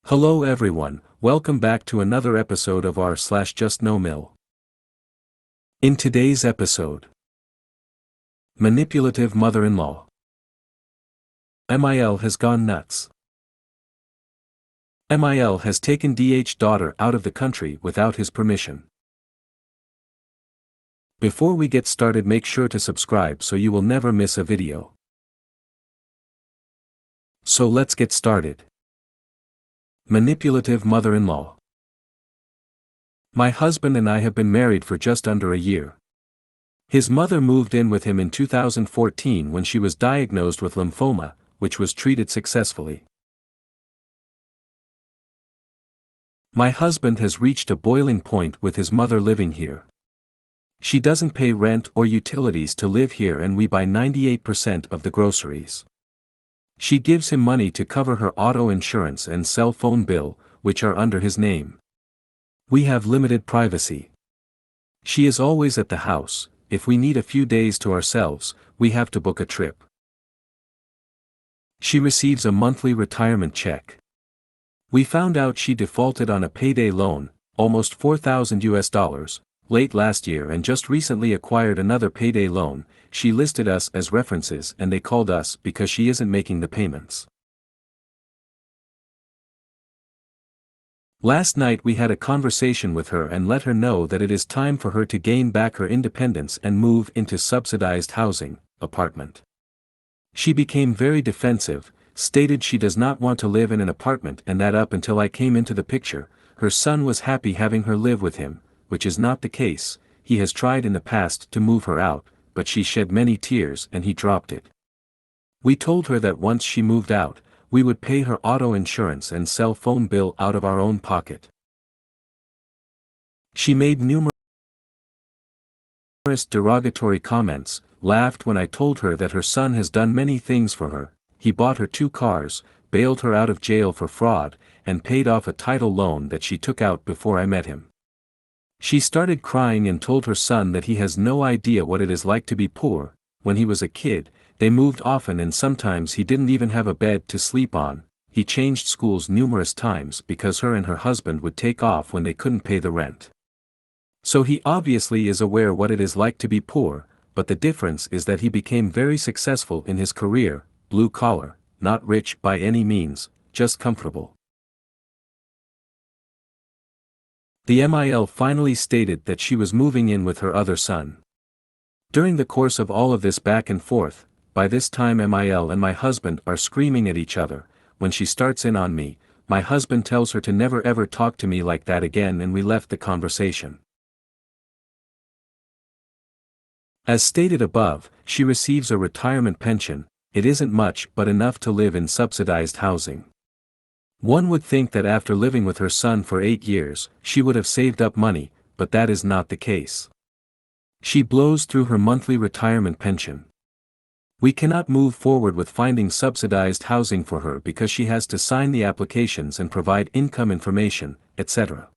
Hello everyone, welcome back to another episode of r/JustNoMil. In today's episode, manipulative mother-in-law. MIL has gone nuts. MIL has taken DH daughter out of the country without his permission. Before we get started, make sure to subscribe so you will never miss a video. So let's get started. Manipulative mother-in-law. My husband and I have been married for just under a year. His mother moved in with him in 2014 when she was diagnosed with lymphoma, which was treated successfully. My husband has reached a boiling point with his mother living here. She doesn't pay rent or utilities to live here, and we buy 98% of the groceries. She gives him money to cover her auto insurance and cell phone bill, which are under his name. We have limited privacy. She is always at the house. If we need a few days to ourselves, we have to book a trip. She receives a monthly retirement check. We found out she defaulted on a payday loan, almost $4,000, late last year, and just recently acquired another payday loan. She listed us as references and they called us because she isn't making the payments. Last night we had a conversation with her and let her know that it is time for her to gain back her independence and move into subsidized housing, apartment. She became very defensive, stated she does not want to live in an apartment, and that up until I came into the picture, her son was happy having her live with him, which is not the case. He has tried in the past to move her out, but she shed many tears and he dropped it. We told her that once she moved out, we would pay her auto insurance and cell phone bill out of our own pocket. She made numerous derogatory comments, laughed when I told her that her son has done many things for her. He bought her 2 cars, bailed her out of jail for fraud, and paid off a title loan that she took out before I met him. She started crying and told her son that he has no idea what it is like to be poor. When he was a kid, they moved often and sometimes he didn't even have a bed to sleep on. He changed schools numerous times because her and her husband would take off when they couldn't pay the rent. So he obviously is aware what it is like to be poor, but the difference is that he became very successful in his career, blue collar, not rich by any means, just comfortable. The MIL finally stated that she was moving in with her other son. During the course of all of this back and forth, by this time MIL and my husband are screaming at each other. When she starts in on me, my husband tells her to never ever talk to me like that again, and we left the conversation. As stated above, she receives a retirement pension. It isn't much but enough to live in subsidized housing. One would think that after living with her son for 8 years, she would have saved up money, but that is not the case. She blows through her monthly retirement pension. We cannot move forward with finding subsidized housing for her because she has to sign the applications and provide income information, etc.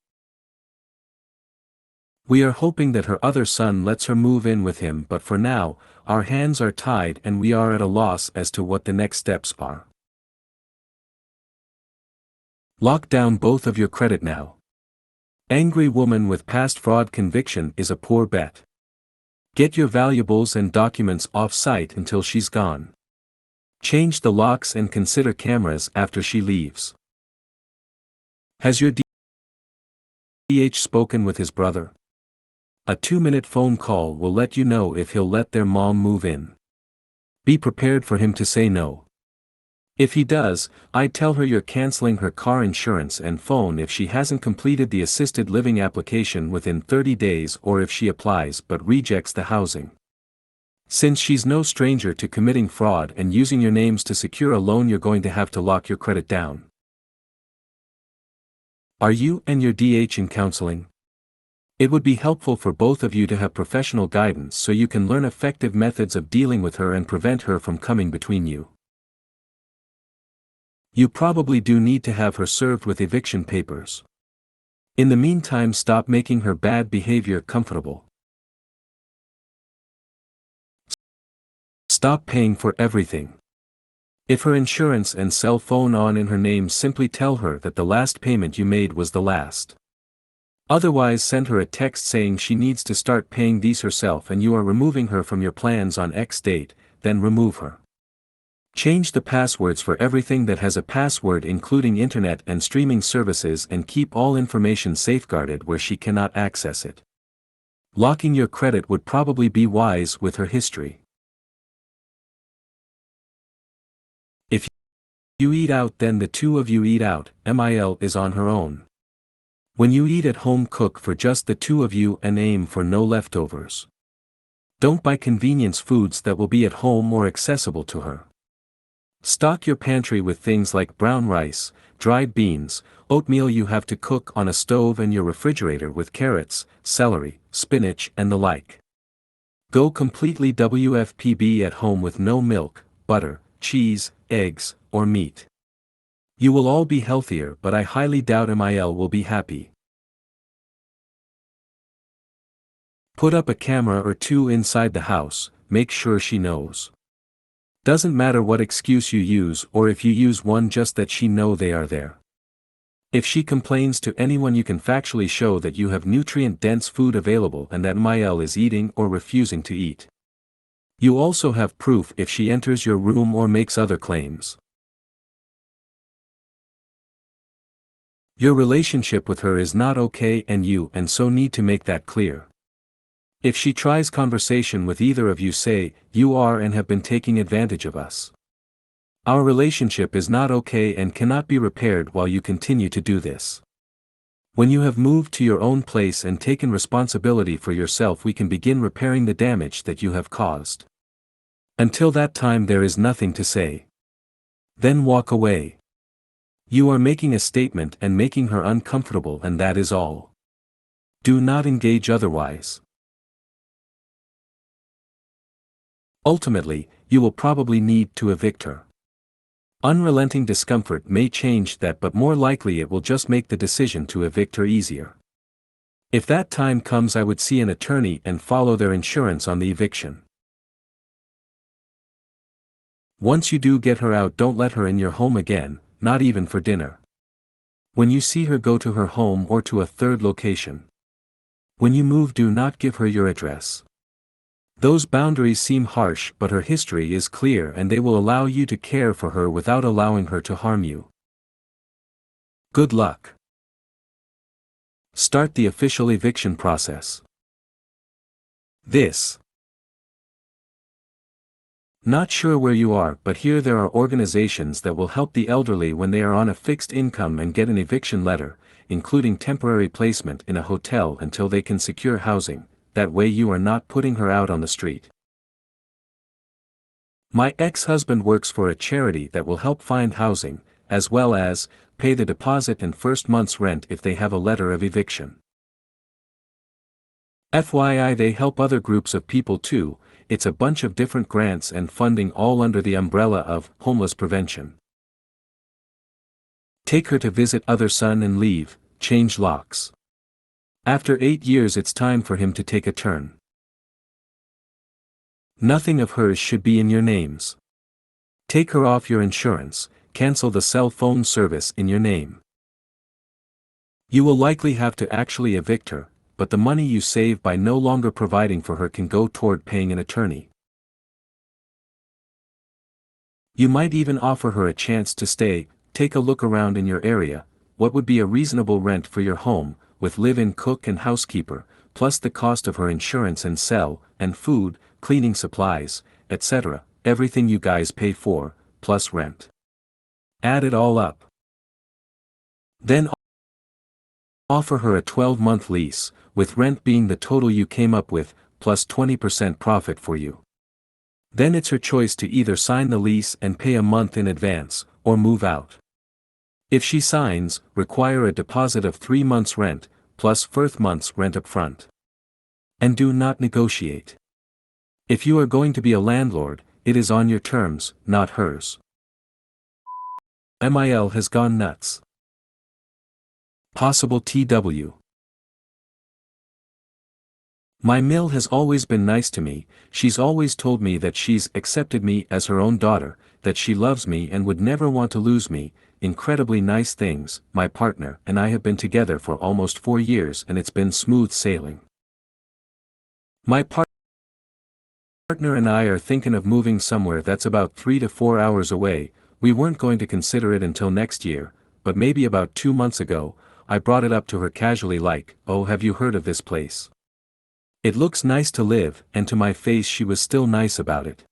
We are hoping that her other son lets her move in with him, but for now, our hands are tied and we are at a loss as to what the next steps are. Lock down both of your credit now. Angry woman with past fraud conviction is a poor bet. Get your valuables and documents off-site until she's gone. Change the locks and consider cameras after she leaves. Has your DH spoken with his brother? A 2-minute phone call will let you know if he'll let their mom move in. Be prepared for him to say no. If he does, I'd tell her you're canceling her car insurance and phone if she hasn't completed the assisted living application within 30 days, or if she applies but rejects the housing. Since she's no stranger to committing fraud and using your names to secure a loan, you're going to have to lock your credit down. Are you and your DH in counseling? It would be helpful for both of you to have professional guidance so you can learn effective methods of dealing with her and prevent her from coming between you. You probably do need to have her served with eviction papers. In the meantime, stop making her bad behavior comfortable. Stop paying for everything. If her insurance and cell phone are in her name, simply tell her that the last payment you made was the last. Otherwise, send her a text saying she needs to start paying these herself and you are removing her from your plans on X date, then remove her. Change the passwords for everything that has a password, including internet and streaming services, and keep all information safeguarded where she cannot access it. Locking your credit would probably be wise with her history. If you eat out, then the two of you eat out. Mil is on her own. When you eat at home, cook for just the two of you and aim for no leftovers. Don't buy convenience foods that will be at home or accessible to her. Stock your pantry with things like brown rice, dried beans, oatmeal you have to cook on a stove, and your refrigerator with carrots, celery, spinach and the like. Go completely WFPB at home with no milk, butter, cheese, eggs, or meat. You will all be healthier, but I highly doubt Mil will be happy. Put up a camera or two inside the house, make sure she knows. Doesn't matter what excuse you use, or if you use one, just that she know they are there. If she complains to anyone, you can factually show that you have nutrient-dense food available and that Mil is eating or refusing to eat. You also have proof if she enters your room or makes other claims. Your relationship with her is not okay and you so need to make that clear. If she tries conversation with either of you, say, "You are and have been taking advantage of us. Our relationship is not okay and cannot be repaired while you continue to do this. When you have moved to your own place and taken responsibility for yourself, we can begin repairing the damage that you have caused. Until that time, there is nothing to say. Then walk away. You are making a statement and making her uncomfortable, and that is all. Do not engage otherwise. Ultimately, you will probably need to evict her. Unrelenting discomfort may change that, but more likely it will just make the decision to evict her easier. If that time comes, I would see an attorney and follow their insurance on the eviction. Once you do get her out, don't let her in your home again, not even for dinner. When you see her, go to her home or to a third location. When you move, do not give her your address. Those boundaries seem harsh, but her history is clear and they will allow you to care for her without allowing her to harm you. Good luck. Start the official eviction process. Not sure where you are, but here there are organizations that will help the elderly when they are on a fixed income and get an eviction letter, including temporary placement in a hotel until they can secure housing. That way you are not putting her out on the street. My ex-husband works for a charity that will help find housing, as well as pay the deposit and first month's rent if they have a letter of eviction. FYI, they help other groups of people too. It's a bunch of different grants and funding all under the umbrella of homeless prevention. Take her to visit other son and leave, change locks. After 8 years it's time for him to take a turn. Nothing of hers should be in your names. Take her off your insurance, cancel the cell phone service in your name. You will likely have to actually evict her, but the money you save by no longer providing for her can go toward paying an attorney. You might even offer her a chance to stay. Take a look around in your area. What would be a reasonable rent for your home, with live-in cook and housekeeper, plus the cost of her insurance and cell, and food, cleaning supplies, etc., everything you guys pay for, plus rent. Add it all up. Then offer her a 12-month lease, with rent being the total you came up with, plus 20% profit for you. Then it's her choice to either sign the lease and pay a month in advance, or move out. If she signs, require a deposit of 3 months' rent, plus first month's rent up front. And do not negotiate. If you are going to be a landlord, it is on your terms, not hers. Mil has gone nuts. Possible TW. My Mill has always been nice to me, she's always told me that she's accepted me as her own daughter, that she loves me and would never want to lose me, incredibly nice things. My partner and I have been together for almost 4 years and it's been smooth sailing. My partner and I are thinking of moving somewhere that's about 3 to 4 hours away. We weren't going to consider it until next year, but maybe about 2 months ago, I brought it up to her casually like, "Oh, have you heard of this place? It looks nice to live," and to my face she was still nice about it.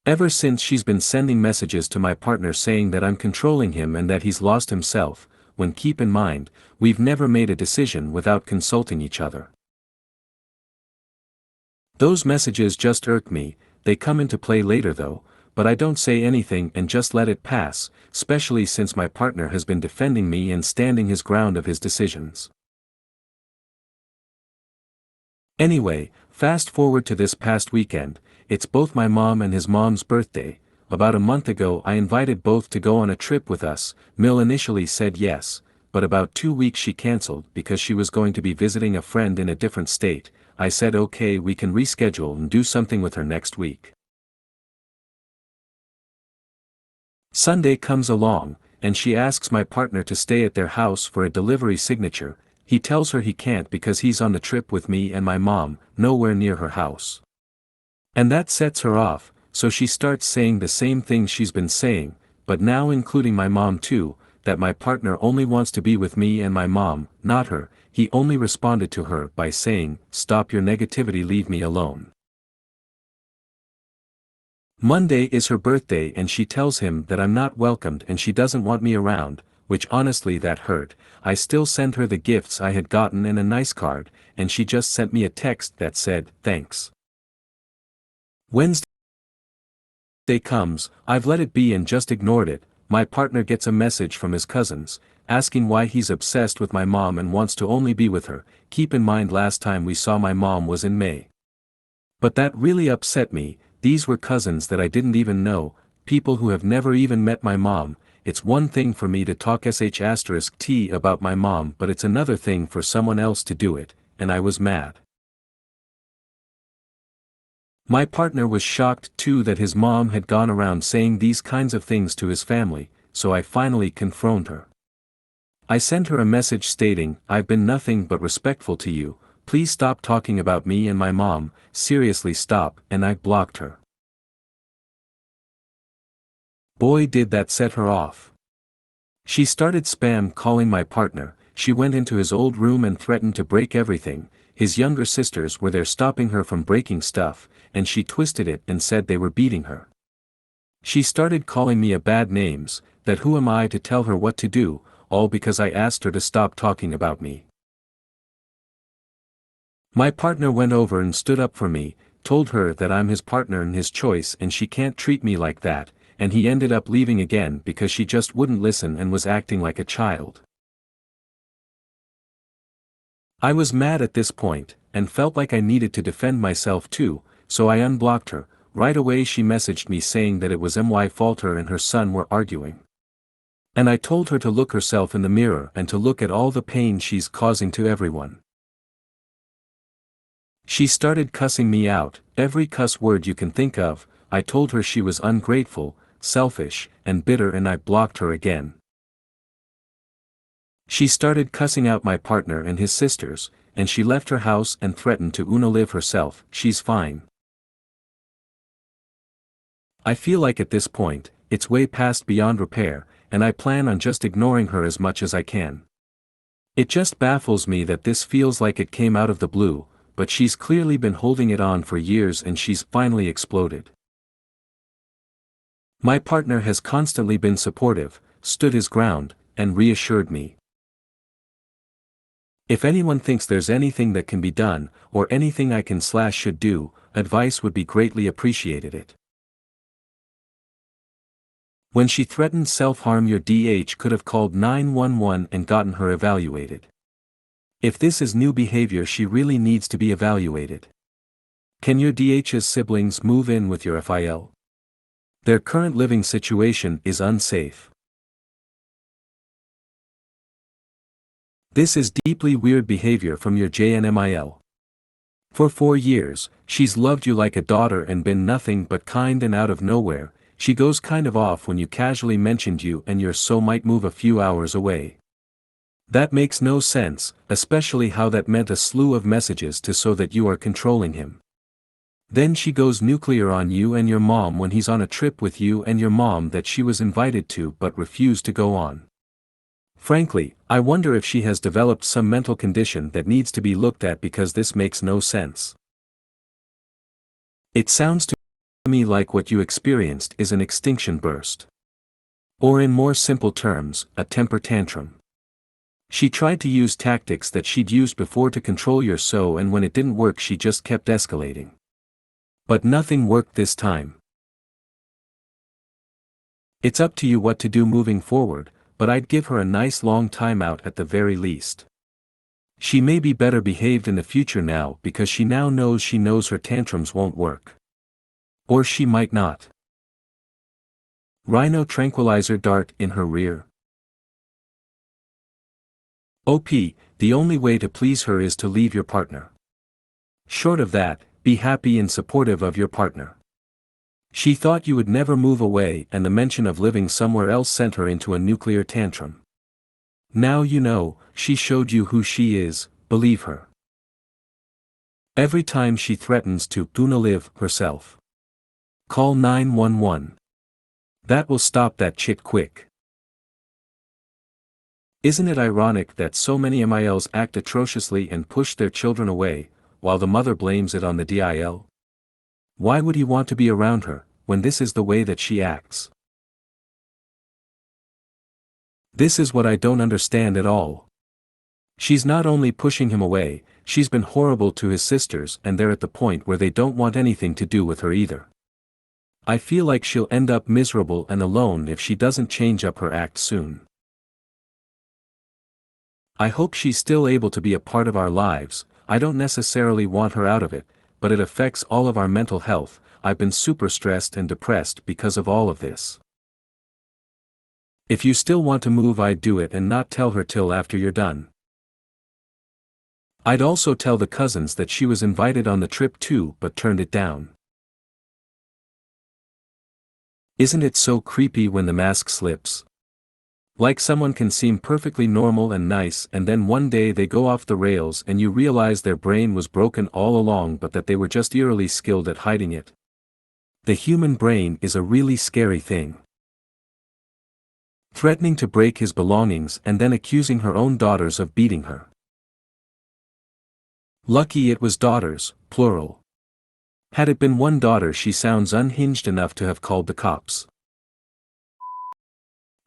Ever since she's been sending messages to my partner saying that I'm controlling him and that he's lost himself, when keep in mind, we've never made a decision without consulting each other. Those messages just irk me, they come into play later though, but I don't say anything and just let it pass, especially since my partner has been defending me and standing his ground of his decisions. Anyway, fast forward to this past weekend, it's both my mom and his mom's birthday. About a month ago I invited both to go on a trip with us. Mill initially said yes, but about 2 weeks she cancelled because she was going to be visiting a friend in a different state. I said okay, we can reschedule and do something with her next week. Sunday comes along, and she asks my partner to stay at their house for a delivery signature. He tells her he can't because he's on the trip with me and my mom, nowhere near her house. And that sets her off, so she starts saying the same thing she's been saying, but now including my mom too, that my partner only wants to be with me and my mom, not her. He only responded to her by saying, "Stop your negativity, leave me alone." Monday is her birthday and she tells him that I'm not welcomed and she doesn't want me around, which honestly that hurt. I still send her the gifts I had gotten and a nice card, and she just sent me a text that said, "Thanks." Wednesday comes, I've let it be and just ignored it. My partner gets a message from his cousins, asking why he's obsessed with my mom and wants to only be with her. Keep in mind last time we saw my mom was in May. But that really upset me. These were cousins that I didn't even know, people who have never even met my mom. It's one thing for me to talk *T about my mom, but it's another thing for someone else to do it, and I was mad. My partner was shocked too that his mom had gone around saying these kinds of things to his family, so I finally confronted her. I sent her a message stating, "I've been nothing but respectful to you, please stop talking about me and my mom, seriously stop," and I blocked her. Boy, did that set her off. She started spam calling my partner. She went into his old room and threatened to break everything. His younger sisters were there stopping her from breaking stuff, and she twisted it and said they were beating her. She started calling me a bad names, that who am I to tell her what to do, all because I asked her to stop talking about me. My partner went over and stood up for me, told her that I'm his partner and his choice and she can't treat me like that, and he ended up leaving again because she just wouldn't listen and was acting like a child. I was mad at this point, and felt like I needed to defend myself too, so I unblocked her. Right away she messaged me saying that it was my fault her and her son were arguing. And I told her to look herself in the mirror and to look at all the pain she's causing to everyone. She started cussing me out, every cuss word you can think of. I told her she was ungrateful, selfish, and bitter, and I blocked her again. She started cussing out my partner and his sisters, and she left her house and threatened to live herself. She's fine. I feel like at this point, it's way past beyond repair, and I plan on just ignoring her as much as I can. It just baffles me that this feels like it came out of the blue, but she's clearly been holding it on for years and she's finally exploded. My partner has constantly been supportive, stood his ground, and reassured me. If anyone thinks there's anything that can be done, or anything I can/should do, advice would be greatly appreciated. When she threatened self-harm, your DH could have called 911 and gotten her evaluated. If this is new behavior, she really needs to be evaluated. Can your DH's siblings move in with your FIL? Their current living situation is unsafe. This is deeply weird behavior from your JNMIL. For 4 years, she's loved you like a daughter and been nothing but kind, and out of nowhere, she goes kind of off when you casually mentioned you and your so might move a few hours away. That makes no sense, especially how that meant a slew of messages to so that you are controlling him. Then she goes nuclear on you and your mom when he's on a trip with you and your mom that she was invited to but refused to go on. Frankly, I wonder if she has developed some mental condition that needs to be looked at, because this makes no sense. It sounds to me like what you experienced is an extinction burst. Or in more simple terms, a temper tantrum. She tried to use tactics that she'd used before to control your so, and when it didn't work she just kept escalating. But nothing worked this time. It's up to you what to do moving forward, but I'd give her a nice long time out at the very least. She may be better behaved in the future now because she now knows her tantrums won't work. Or she might not. Rhino tranquilizer dart in her rear. OP, the only way to please her is to leave your partner. Short of that, be happy and supportive of your partner. She thought you would never move away, and the mention of living somewhere else sent her into a nuclear tantrum. Now you know, she showed you who she is, believe her. Every time she threatens to live herself. Call 911. That will stop that chick quick. Isn't it ironic that so many MILs act atrociously and push their children away, while the mother blames it on the DIL? Why would he want to be around her, when this is the way that she acts? This is what I don't understand at all. She's not only pushing him away, she's been horrible to his sisters, and they're at the point where they don't want anything to do with her either. I feel like she'll end up miserable and alone if she doesn't change up her act soon. I hope she's still able to be a part of our lives. I don't necessarily want her out of it, but it affects all of our mental health. I've been super stressed and depressed because of all of this. If you still want to move, I'd do it and not tell her till after you're done. I'd also tell the cousins that she was invited on the trip too but turned it down. Isn't it so creepy when the mask slips? Like someone can seem perfectly normal and nice, and then one day they go off the rails and you realize their brain was broken all along, but that they were just eerily skilled at hiding it. The human brain is a really scary thing. Threatening to break his belongings and then accusing her own daughters of beating her. Lucky it was daughters, plural. Had it been one daughter, she sounds unhinged enough to have called the cops.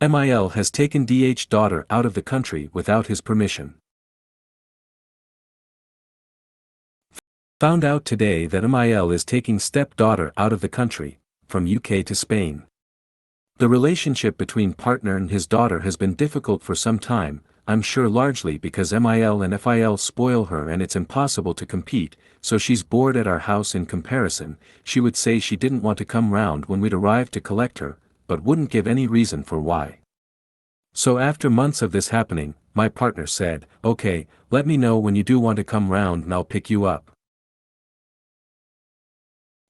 MIL has taken DH daughter out of the country without his permission. Found out today that MIL is taking stepdaughter out of the country, from UK to Spain. The relationship between partner and his daughter has been difficult for some time, I'm sure largely because MIL and FIL spoil her and it's impossible to compete, so she's bored at our house. In comparison, she would say she didn't want to come round when we'd arrived to collect her, but wouldn't give any reason for why. So after months of this happening, my partner said, "Okay, let me know when you do want to come round and I'll pick you up."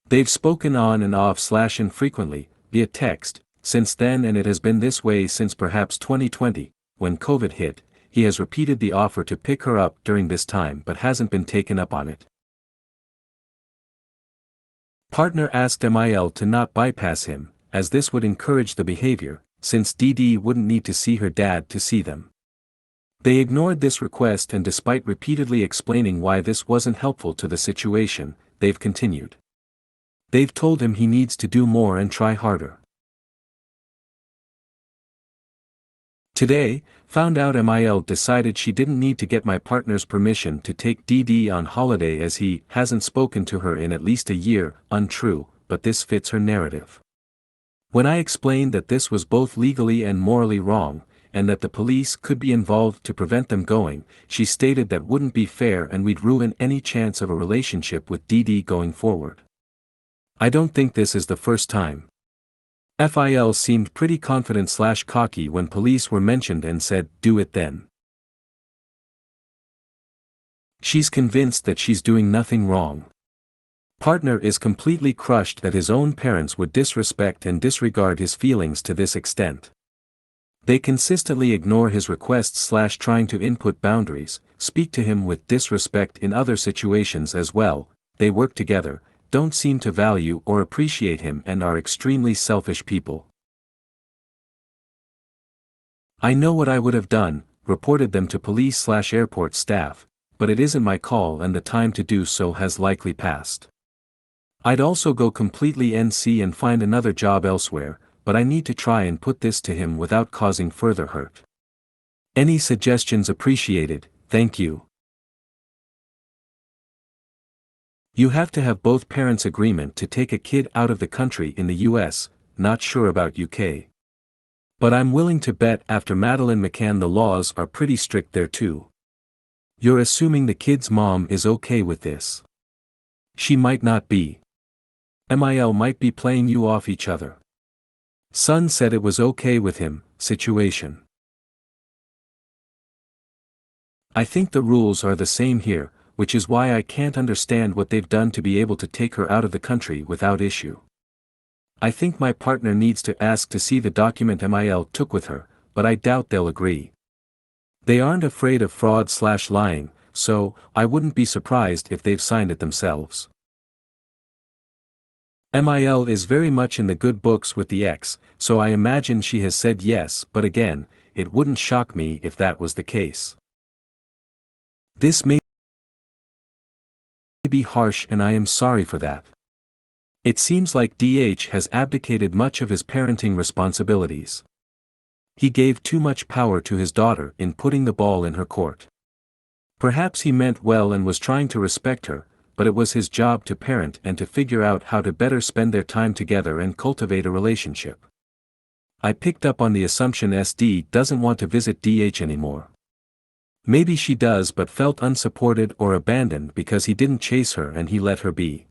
They've spoken on and off / infrequently, via text, since then, and it has been this way since perhaps 2020, when COVID hit. He has repeated the offer to pick her up during this time but hasn't been taken up on it. Partner asked MIL to not bypass him, as this would encourage the behavior, since DD wouldn't need to see her dad to see them. They ignored this request, and despite repeatedly explaining why this wasn't helpful to the situation, they've continued. They've told him he needs to do more and try harder. Today, found out MIL decided she didn't need to get my partner's permission to take DD on holiday as he hasn't spoken to her in at least a year. Untrue, but this fits her narrative. When I explained that this was both legally and morally wrong, and that the police could be involved to prevent them going, she stated that wouldn't be fair and we'd ruin any chance of a relationship with DD going forward. I don't think this is the first time. FIL seemed pretty confident / cocky when police were mentioned and said, "Do it then." She's convinced that she's doing nothing wrong. Partner is completely crushed that his own parents would disrespect and disregard his feelings to this extent. They consistently ignore his requests / trying to input boundaries, speak to him with disrespect in other situations as well. They work together, don't seem to value or appreciate him, and are extremely selfish people. I know what I would have done, reported them to police / airport staff, but it isn't my call and the time to do so has likely passed. I'd also go completely NC and find another job elsewhere, but I need to try and put this to him without causing further hurt. Any suggestions appreciated, thank you. You have to have both parents' agreement to take a kid out of the country in the US, not sure about UK. But I'm willing to bet after Madeleine McCann the laws are pretty strict there too. You're assuming the kid's mom is okay with this. She might not be. MIL might be playing you off each other. Son said it was okay with him, situation. I think the rules are the same here, which is why I can't understand what they've done to be able to take her out of the country without issue. I think my partner needs to ask to see the document MIL took with her, but I doubt they'll agree. They aren't afraid of fraud / lying, so I wouldn't be surprised if they've signed it themselves. MIL is very much in the good books with the ex, so I imagine she has said yes, but again, it wouldn't shock me if that was the case. This may be harsh and I am sorry for that. It seems like DH has abdicated much of his parenting responsibilities. He gave too much power to his daughter in putting the ball in her court. Perhaps he meant well and was trying to respect her, but it was his job to parent and to figure out how to better spend their time together and cultivate a relationship. I picked up on the assumption SD doesn't want to visit DH anymore. Maybe she does but felt unsupported or abandoned because he didn't chase her and he let her be.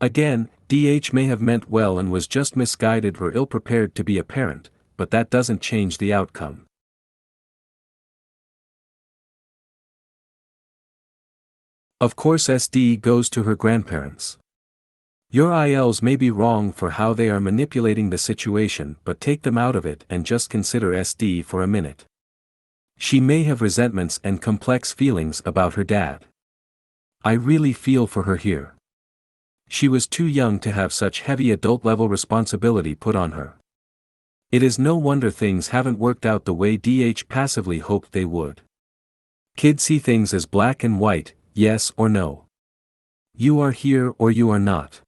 Again, DH may have meant well and was just misguided or ill-prepared to be a parent, but that doesn't change the outcome. Of course SD goes to her grandparents. Your ILs may be wrong for how they are manipulating the situation, but take them out of it and just consider SD for a minute. She may have resentments and complex feelings about her dad. I really feel for her here. She was too young to have such heavy adult-level responsibility put on her. It is no wonder things haven't worked out the way DH passively hoped they would. Kids see things as black and white, yes or no. You are here or you are not.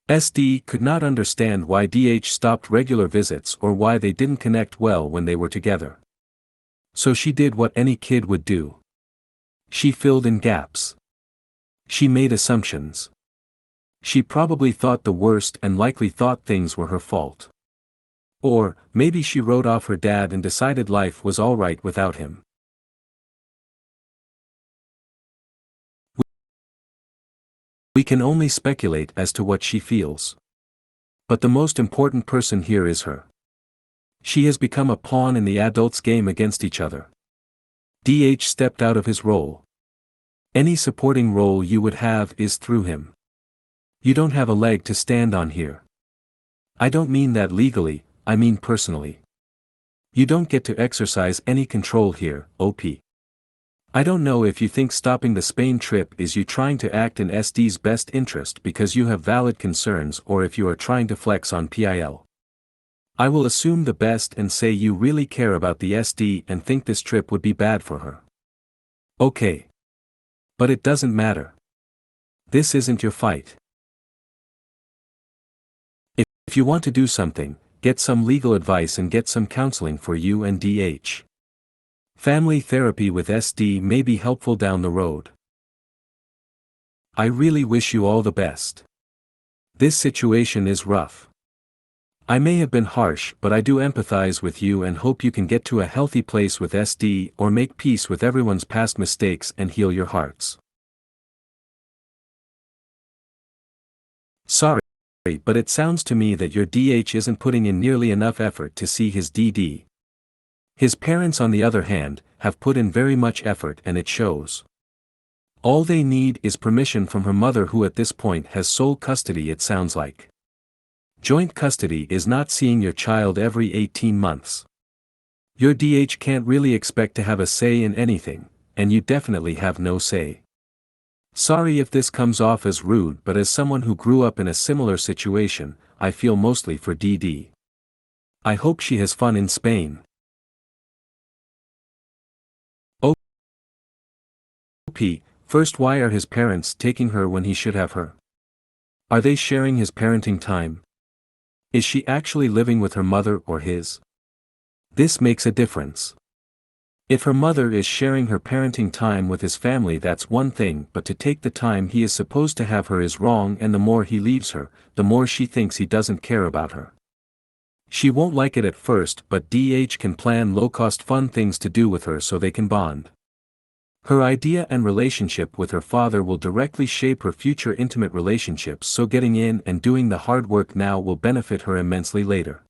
SD could not understand why DH stopped regular visits or why they didn't connect well when they were together. So she did what any kid would do. She filled in gaps. She made assumptions. She probably thought the worst and likely thought things were her fault. Or, maybe she wrote off her dad and decided life was alright without him. We can only speculate as to what she feels. But the most important person here is her. She has become a pawn in the adults' game against each other. DH stepped out of his role. Any supporting role you would have is through him. You don't have a leg to stand on here. I don't mean that legally, I mean personally. You don't get to exercise any control here, OP. I don't know if you think stopping the Spain trip is you trying to act in SD's best interest because you have valid concerns or if you are trying to flex on PIL. I will assume the best and say you really care about the SD and think this trip would be bad for her. Okay. But it doesn't matter. This isn't your fight. If you want to do something, get some legal advice and get some counseling for you and DH. Family therapy with SD may be helpful down the road. I really wish you all the best. This situation is rough. I may have been harsh, but I do empathize with you and hope you can get to a healthy place with SD or make peace with everyone's past mistakes and heal your hearts. Sorry, but it sounds to me that your DH isn't putting in nearly enough effort to see his DD. His parents, on the other hand, have put in very much effort and it shows. All they need is permission from her mother, who at this point has sole custody, it sounds like. Joint custody is not seeing your child every 18 months. Your DH can't really expect to have a say in anything, and you definitely have no say. Sorry if this comes off as rude, but as someone who grew up in a similar situation, I feel mostly for DD. I hope she has fun in Spain. OP, first, why are his parents taking her when he should have her? Are they sharing his parenting time? Is she actually living with her mother or his? This makes a difference. If her mother is sharing her parenting time with his family, that's one thing, but to take the time he is supposed to have her is wrong, and the more he leaves her, the more she thinks he doesn't care about her. She won't like it at first, but DH can plan low-cost fun things to do with her so they can bond. Her idea and relationship with her father will directly shape her future intimate relationships, so getting in and doing the hard work now will benefit her immensely later.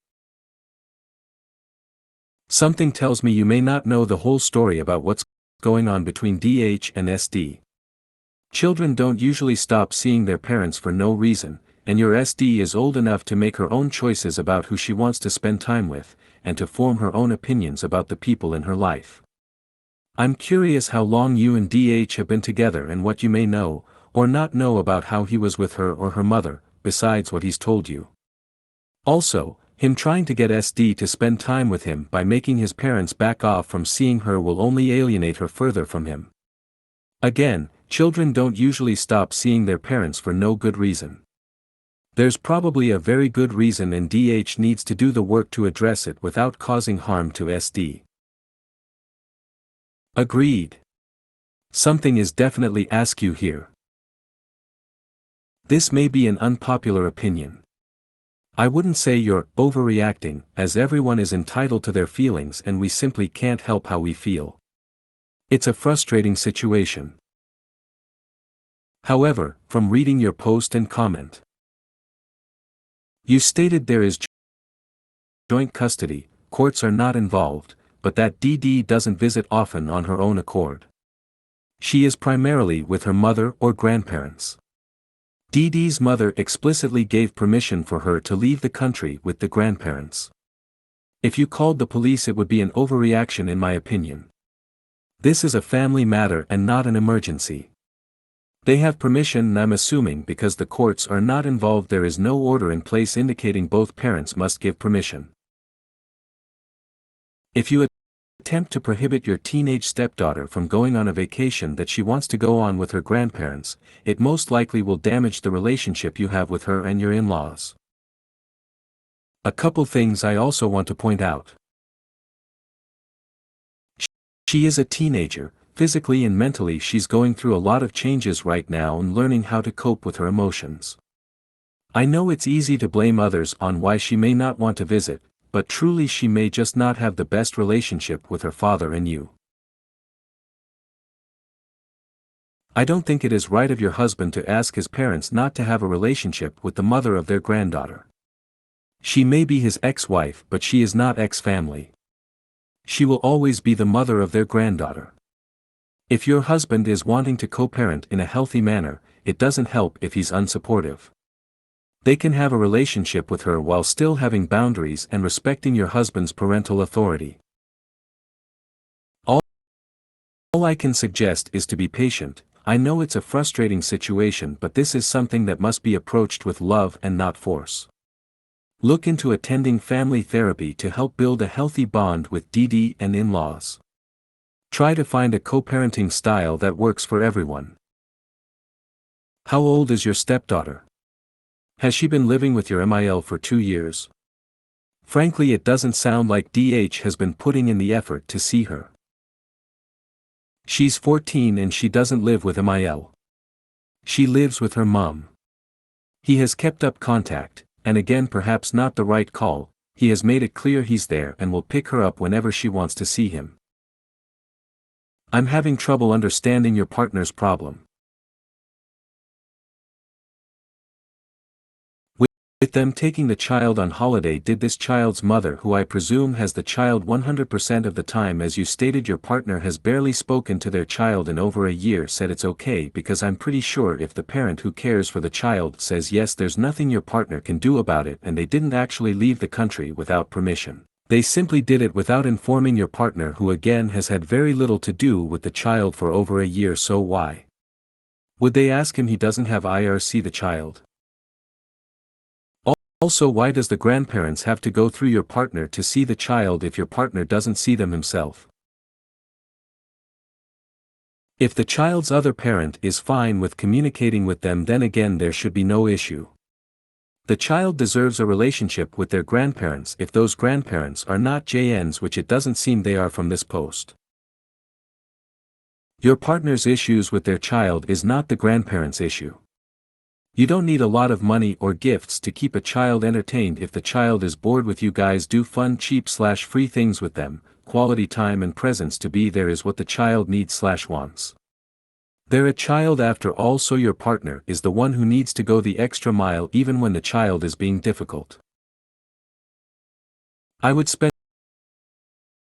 Something tells me you may not know the whole story about what's going on between DH and SD. Children don't usually stop seeing their parents for no reason, and your SD is old enough to make her own choices about who she wants to spend time with, and to form her own opinions about the people in her life. I'm curious how long you and DH have been together and what you may know, or not know about how he was with her or her mother, besides what he's told you. Also, him trying to get SD to spend time with him by making his parents back off from seeing her will only alienate her further from him. Again, children don't usually stop seeing their parents for no good reason. There's probably a very good reason, and DH needs to do the work to address it without causing harm to SD. Agreed. Something is definitely askew here. This may be an unpopular opinion. I wouldn't say you're overreacting, as everyone is entitled to their feelings and we simply can't help how we feel. It's a frustrating situation. However, from reading your post and comment, you stated there is joint custody, courts are not involved, but that DD doesn't visit often on her own accord. She is primarily with her mother or grandparents. DD's mother explicitly gave permission for her to leave the country with the grandparents. If you called the police, it would be an overreaction in my opinion. This is a family matter and not an emergency. They have permission, and I'm assuming because the courts are not involved there is no order in place indicating both parents must give permission. If you attempt to prohibit your teenage stepdaughter from going on a vacation that she wants to go on with her grandparents, it most likely will damage the relationship you have with her and your in-laws. A couple things I also want to point out. She is a teenager, physically and mentally she's going through a lot of changes right now and learning how to cope with her emotions. I know it's easy to blame others on why she may not want to visit, but truly she may just not have the best relationship with her father and you. I don't think it is right of your husband to ask his parents not to have a relationship with the mother of their granddaughter. She may be his ex-wife, but she is not ex-family. She will always be the mother of their granddaughter. If your husband is wanting to co-parent in a healthy manner, it doesn't help if he's unsupportive. They can have a relationship with her while still having boundaries and respecting your husband's parental authority. All I can suggest is to be patient. I know it's a frustrating situation, but this is something that must be approached with love and not force. Look into attending family therapy to help build a healthy bond with DD and in-laws. Try to find a co-parenting style that works for everyone. How old is your stepdaughter? Has she been living with your MIL for 2 years? Frankly, it doesn't sound like DH has been putting in the effort to see her. She's 14 and she doesn't live with MIL. She lives with her mom. He has kept up contact, and again perhaps not the right call, he has made it clear he's there and will pick her up whenever she wants to see him. I'm having trouble understanding your partner's problem. With them taking the child on holiday, did this child's mother, who I presume has the child 100% of the time, as you stated your partner has barely spoken to their child in over a year, said it's okay? Because I'm pretty sure if the parent who cares for the child says yes, there's nothing your partner can do about it, and they didn't actually leave the country without permission. They simply did it without informing your partner, who again has had very little to do with the child for over a year. So why would they ask him? He doesn't have IRC the child. Also, why does the grandparents have to go through your partner to see the child if your partner doesn't see them himself? If the child's other parent is fine with communicating with them, then again there should be no issue. The child deserves a relationship with their grandparents if those grandparents are not JNs, which it doesn't seem they are from this post. Your partner's issues with their child is not the grandparents' issue. You don't need a lot of money or gifts to keep a child entertained. If the child is bored with you guys, do fun, cheap/free things with them. Quality time and presence to be there is what the child needs/wants. They're a child after all, so your partner is the one who needs to go the extra mile even when the child is being difficult. I would spend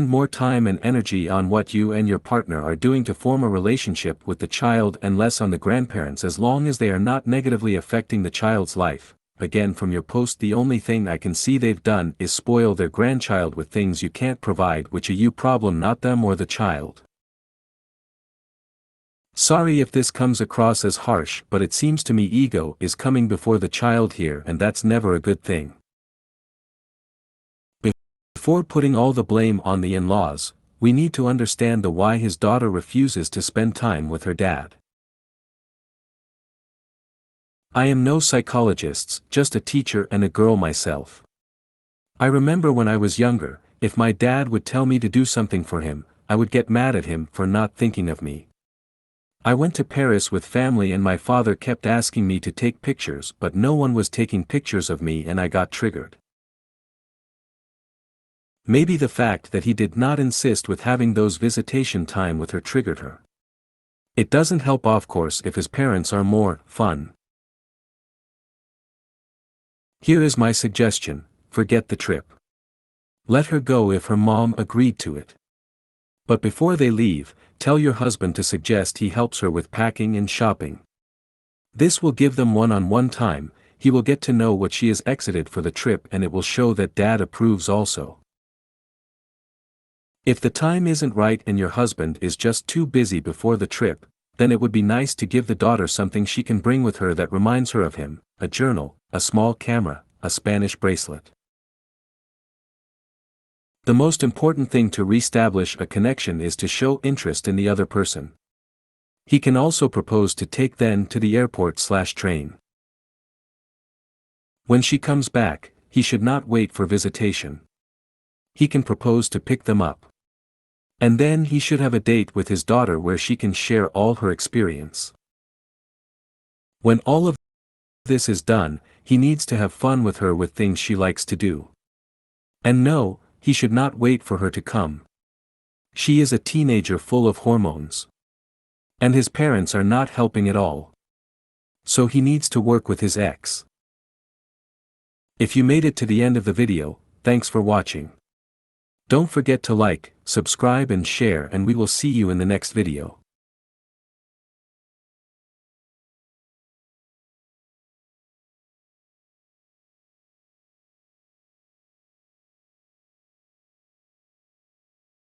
more time and energy on what you and your partner are doing to form a relationship with the child and less on the grandparents, as long as they are not negatively affecting the child's life. Again, from your post, the only thing I can see they've done is spoil their grandchild with things you can't provide, which a you problem, not them or the child. Sorry if this comes across as harsh, but it seems to me ego is coming before the child here, and that's never a good thing. Before putting all the blame on the in-laws, we need to understand the why his daughter refuses to spend time with her dad. I am no psychologist, just a teacher and a girl myself. I remember when I was younger, if my dad would tell me to do something for him, I would get mad at him for not thinking of me. I went to Paris with family and my father kept asking me to take pictures, but no one was taking pictures of me and I got triggered. Maybe the fact that he did not insist with having those visitation time with her triggered her. It doesn't help, of course, if his parents are more fun. Here is my suggestion: forget the trip. Let her go if her mom agreed to it. But before they leave, tell your husband to suggest he helps her with packing and shopping. This will give them one-on-one time. He will get to know what she has exited for the trip, and it will show that dad approves also. If the time isn't right and your husband is just too busy before the trip, then it would be nice to give the daughter something she can bring with her that reminds her of him: a journal, a small camera, a Spanish bracelet. The most important thing to reestablish a connection is to show interest in the other person. He can also propose to take them to the airport/train. When she comes back, he should not wait for visitation. He can propose to pick them up. And then he should have a date with his daughter where she can share all her experience. When all of this is done, he needs to have fun with her with things she likes to do. And no, he should not wait for her to come. She is a teenager full of hormones. And his parents are not helping at all. So he needs to work with his ex. If you made it to the end of the video, thanks for watching. Don't forget to like, subscribe and share, and we will see you in the next video.